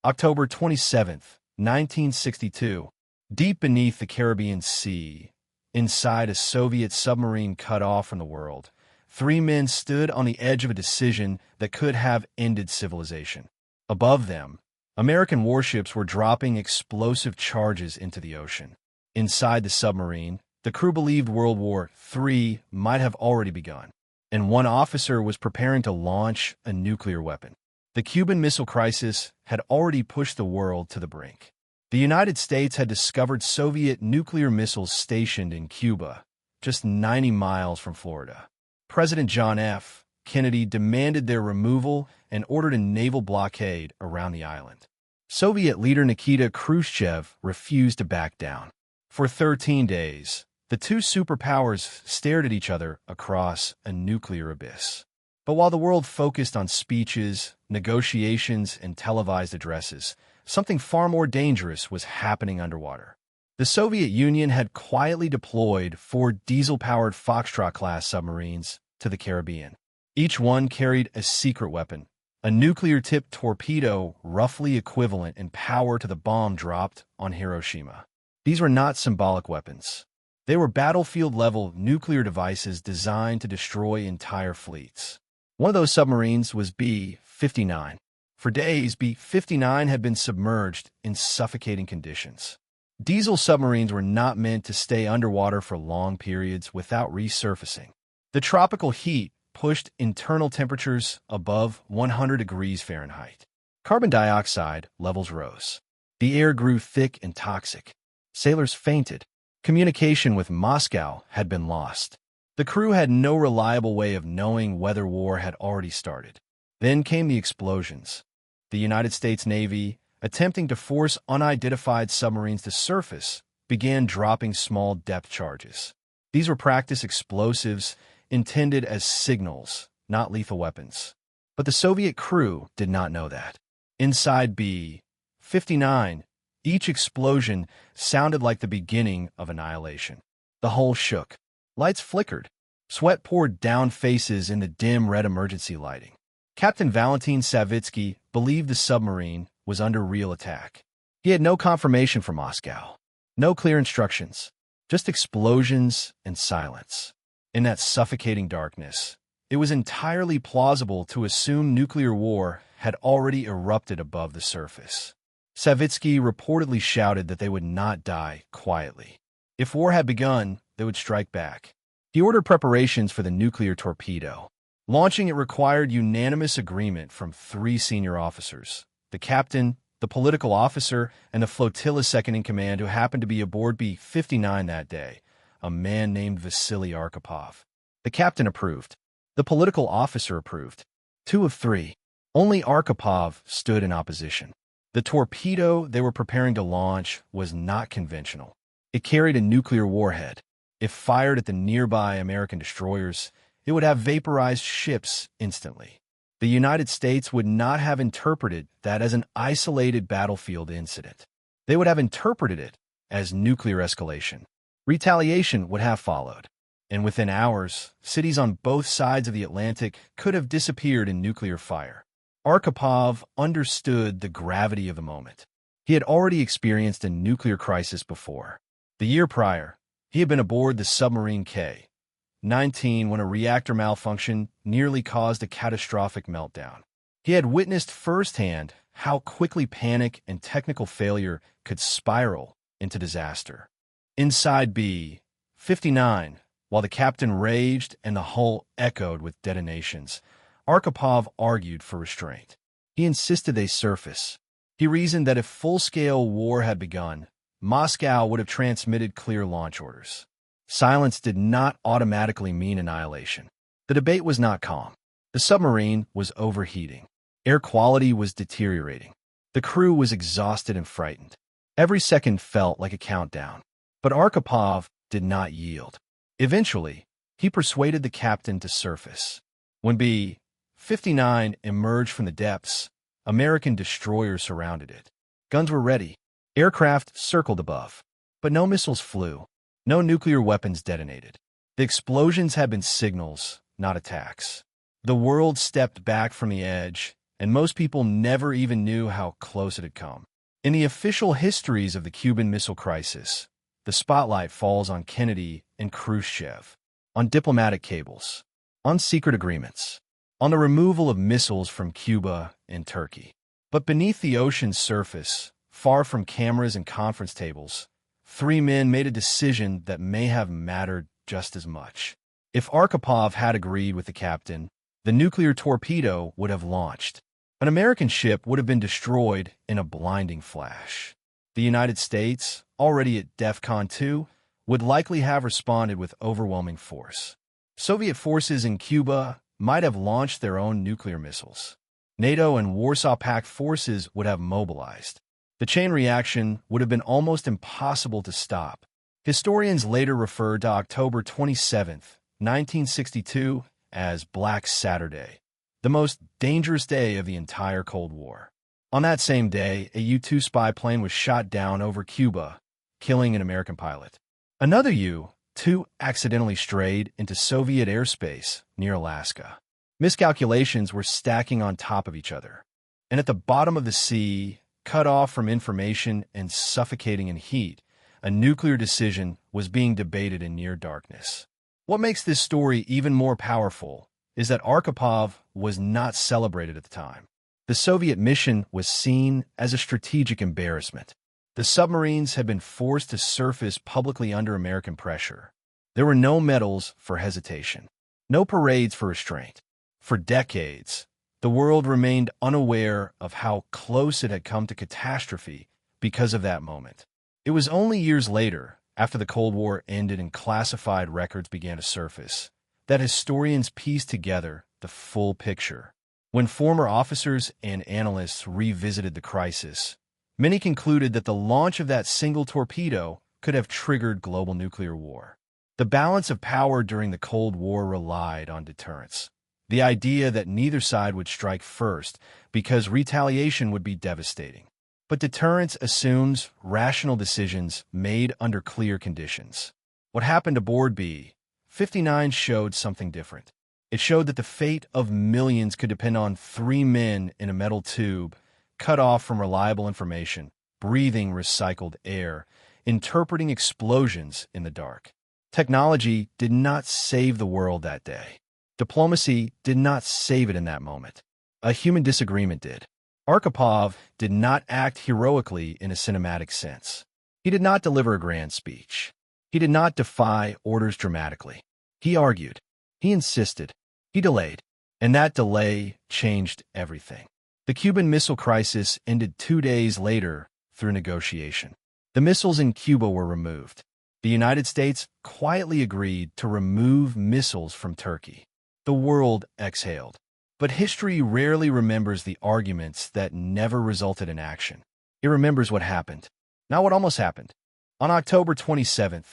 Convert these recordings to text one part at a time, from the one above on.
October 27th, 1962. Deep beneath the Caribbean Sea, inside a Soviet submarine cut off from the world, three men stood on the edge of a decision that could have ended civilization. Above them, American warships were dropping explosive charges into the ocean. Inside the submarine, the crew believed World War III might have already begun, and one officer was preparing to launch a nuclear weapon. The Cuban Missile Crisis had already pushed the world to the brink. The United States had discovered Soviet nuclear missiles stationed in Cuba, just 90 miles from Florida. President John F. Kennedy demanded their removal and ordered a naval blockade around the island. Soviet leader Nikita Khrushchev refused to back down. For 13 days, the two superpowers stared at each other across a nuclear abyss. But while the world focused on speeches, negotiations, and televised addresses, something far more dangerous was happening underwater. The Soviet Union had quietly deployed 4 diesel-powered Foxtrot-class submarines to the Caribbean. Each one carried a secret weapon, a nuclear-tipped torpedo roughly equivalent in power to the bomb dropped on Hiroshima. These were not symbolic weapons. They were battlefield-level nuclear devices designed to destroy entire fleets. One of those submarines was B-59. For days, B-59 had been submerged in suffocating conditions. Diesel submarines were not meant to stay underwater for long periods without resurfacing. The tropical heat pushed internal temperatures above 100 degrees Fahrenheit. Carbon dioxide levels rose. The air grew thick and toxic. Sailors fainted. Communication with Moscow had been lost. The crew had no reliable way of knowing whether war had already started. Then came the explosions. The United States Navy, attempting to force unidentified submarines to surface, began dropping small depth charges. These were practice explosives intended as signals, not lethal weapons. But the Soviet crew did not know that. Inside B-59, each explosion sounded like the beginning of annihilation. The hull shook. Lights flickered. Sweat poured down faces in the dim red emergency lighting. Captain Valentin Savitsky believed the submarine was under real attack. He had no confirmation from Moscow, no clear instructions, just explosions and silence. In that suffocating darkness, it was entirely plausible to assume nuclear war had already erupted above the surface. Savitsky reportedly shouted that they would not die quietly. If war had begun, they would strike back. He ordered preparations for the nuclear torpedo. Launching it required unanimous agreement from 3 senior officers: the captain, the political officer, and the flotilla second-in-command who happened to be aboard B-59 that day, a man named Vasily Arkhipov. The captain approved. The political officer approved. 2 of 3. Only Arkhipov stood in opposition. The torpedo they were preparing to launch was not conventional. It carried a nuclear warhead. If fired at the nearby American destroyers, it would have vaporized ships instantly. The United States would not have interpreted that as an isolated battlefield incident. They would have interpreted it as nuclear escalation. Retaliation would have followed, and within hours, cities on both sides of the Atlantic could have disappeared in nuclear fire. Arkhipov understood the gravity of the moment. He had already experienced a nuclear crisis before. The year prior, he had been aboard the submarine K-19 when a reactor malfunction nearly caused a catastrophic meltdown. He had witnessed firsthand how quickly panic and technical failure could spiral into disaster. Inside B-59, while the captain raged and the hull echoed with detonations, Arkhipov argued for restraint. He insisted they surface. He reasoned that if full-scale war had begun, Moscow would have transmitted clear launch orders. Silence did not automatically mean annihilation. The debate was not calm. The submarine was overheating. Air quality was deteriorating. The crew was exhausted and frightened. Every second felt like a countdown. But Arkhipov did not yield. Eventually, he persuaded the captain to surface. When B-59 emerged from the depths, American destroyers surrounded it. Guns were ready. Aircraft circled above. But no missiles flew. No nuclear weapons detonated. The explosions had been signals, not attacks. The world stepped back from the edge, and most people never even knew how close it had come. In the official histories of the Cuban Missile Crisis, the spotlight falls on Kennedy and Khrushchev, on diplomatic cables, on secret agreements, on the removal of missiles from Cuba and Turkey. But beneath the ocean's surface, far from cameras and conference tables, three men made a decision that may have mattered just as much. If Arkhipov had agreed with the captain, the nuclear torpedo would have launched. An American ship would have been destroyed in a blinding flash. The United States, already at DEFCON 2, would likely have responded with overwhelming force. Soviet forces in Cuba might have launched their own nuclear missiles. NATO and Warsaw Pact forces would have mobilized. The chain reaction would have been almost impossible to stop. Historians later referred to October 27, 1962, as Black Saturday, the most dangerous day of the entire Cold War. On that same day, a U-2 spy plane was shot down over Cuba, killing an American pilot. Another U-2 accidentally strayed into Soviet airspace near Alaska. Miscalculations were stacking on top of each other. And at the bottom of the sea, cut off from information and suffocating in heat, a nuclear decision was being debated in near darkness. What makes this story even more powerful is that Arkhipov was not celebrated at the time. The Soviet mission was seen as a strategic embarrassment. The submarines had been forced to surface publicly under American pressure. There were no medals for hesitation, no parades for restraint. For decades, the world remained unaware of how close it had come to catastrophe because of that moment. It was only years later, after the Cold War ended and classified records began to surface, that historians pieced together the full picture. When former officers and analysts revisited the crisis, many concluded that the launch of that single torpedo could have triggered global nuclear war. The balance of power during the Cold War relied on deterrence. The idea that neither side would strike first because retaliation would be devastating. But deterrence assumes rational decisions made under clear conditions. What happened aboard B-59 showed something different. It showed that the fate of millions could depend on three men in a metal tube, cut off from reliable information, breathing recycled air, interpreting explosions in the dark. Technology did not save the world that day. Diplomacy did not save it in that moment. A human disagreement did. Arkhipov did not act heroically in a cinematic sense. He did not deliver a grand speech. He did not defy orders dramatically. He argued. He insisted. He delayed. And that delay changed everything. The Cuban Missile Crisis ended 2 days later through negotiation. The missiles in Cuba were removed. The United States quietly agreed to remove missiles from Turkey. The world exhaled. But history rarely remembers the arguments that never resulted in action. It remembers what happened, not what almost happened. On October 27,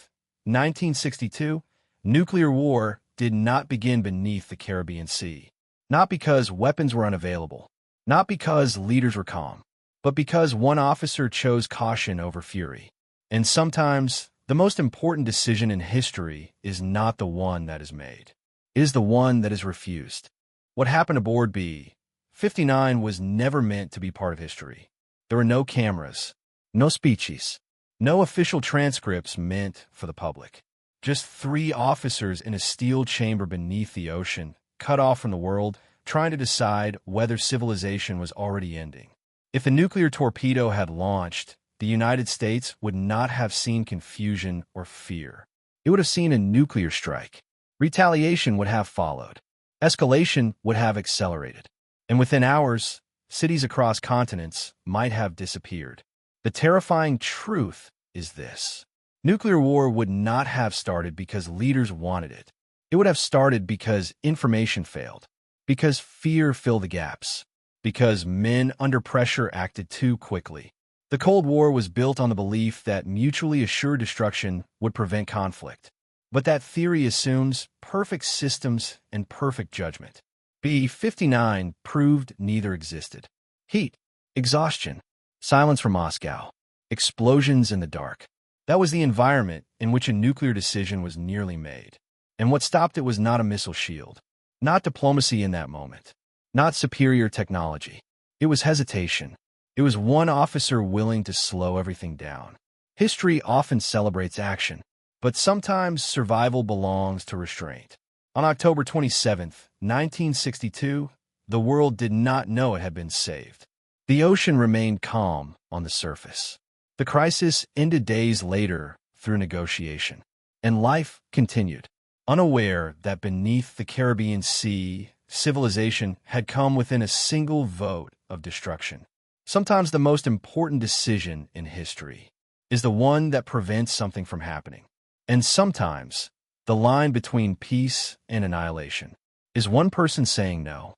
1962, nuclear war did not begin beneath the Caribbean Sea. Not because weapons were unavailable, not because leaders were calm, but because one officer chose caution over fury. And sometimes, the most important decision in history is not the one that is made. It is the one that is refused. What happened aboard B-59 was never meant to be part of history. There were no cameras, no speeches, no official transcripts meant for the public. Just three officers in a steel chamber beneath the ocean, cut off from the world, trying to decide whether civilization was already ending. If the nuclear torpedo had launched, the United States would not have seen confusion or fear. It would have seen a nuclear strike. Retaliation would have followed. Escalation would have accelerated. And within hours, cities across continents might have disappeared. The terrifying truth is this. Nuclear war would not have started because leaders wanted it. It would have started because information failed, because fear filled the gaps, because men under pressure acted too quickly. The Cold War was built on the belief that mutually assured destruction would prevent conflict. But that theory assumes perfect systems and perfect judgment. B-59 proved neither existed. Heat, exhaustion, silence from Moscow, explosions in the dark. That was the environment in which a nuclear decision was nearly made. And what stopped it was not a missile shield, not diplomacy in that moment. not superior technology. It was hesitation. It was one officer willing to slow everything down. History often celebrates action, but sometimes survival belongs to restraint. On October 27, 1962, the world did not know it had been saved. The ocean remained calm on the surface. The crisis ended days later through negotiation, and life continued, unaware that beneath the Caribbean Sea, civilization had come within a single vote of destruction. Sometimes the most important decision in history is the one that prevents something from happening. And sometimes the line between peace and annihilation is one person saying no,